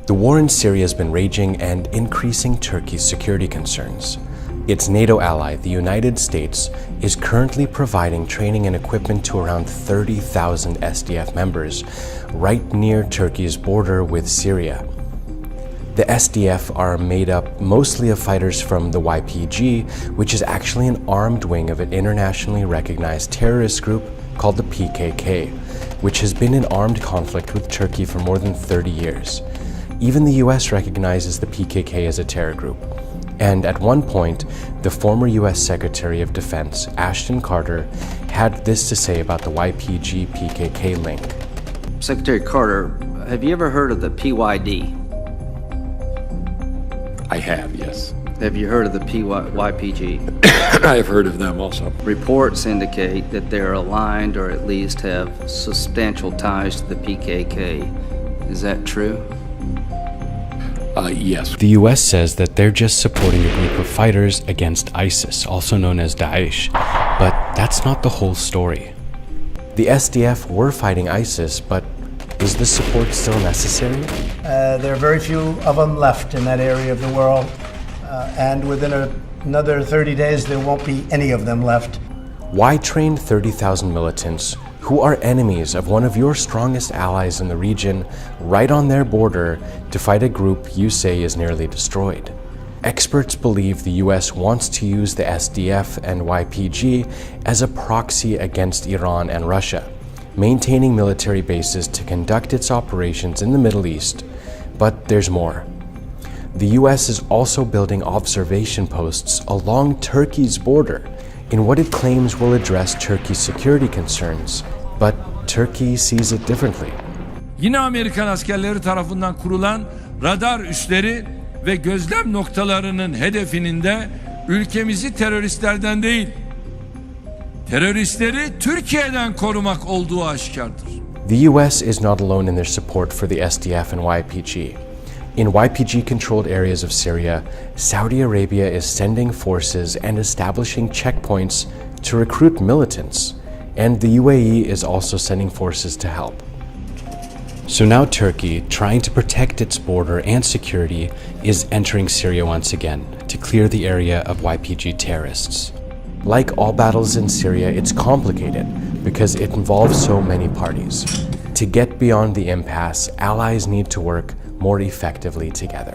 The war in Syria has been raging and increasing Turkey's security concerns. Its NATO ally, the United States, is currently providing training and equipment to around 30,000 SDF members right near Turkey's border with Syria. The SDF are made up mostly of fighters from the YPG, which is actually an armed wing of an internationally recognized terrorist group called the PKK, which has been in armed conflict with Turkey for more than 30 years. Even the US recognizes the PKK as a terror group. And at one point, the former US Secretary of Defense, Ashton Carter, had this to say about the YPG-PKK link. Secretary Carter, have you ever heard of the PYD? I have, yes. Have you heard of the YPG? I have heard of them also. Reports indicate that they're aligned or at least have substantial ties to the PKK. Is that true? Yes. The US says that they're just supporting a group of fighters against ISIS, also known as Daesh, but that's not the whole story. The SDF were fighting ISIS, but is the support still necessary? There are very few of them left in that area of the world, and within another 30 days there won't be any of them left. Why train 30,000 militants who are enemies of one of your strongest allies in the region right on their border to fight a group you say is nearly destroyed? Experts believe the US wants to use the SDF and YPG as a proxy against Iran and Russia, maintaining military bases to conduct its operations in the Middle East. But there's more. The US is also building observation posts along Turkey's border in what it claims will address Turkey's security concerns, but Turkey sees it differently. Yine Amerikan askerleri tarafından kurulan radar üsleri ve gözlem noktalarının hedefinin de ülkemizi teröristlerden değil, teröristleri Türkiye'den korumak olduğu aşikardır. The US is not alone in their support for the SDF and YPG. In YPG-controlled areas of Syria, Saudi Arabia is sending forces and establishing checkpoints to recruit militants, and the UAE is also sending forces to help. So now Turkey, trying to protect its border and security, is entering Syria once again to clear the area of YPG terrorists. Like all battles in Syria, it's complicated because it involves so many parties. To get beyond the impasse, allies need to work more effectively together.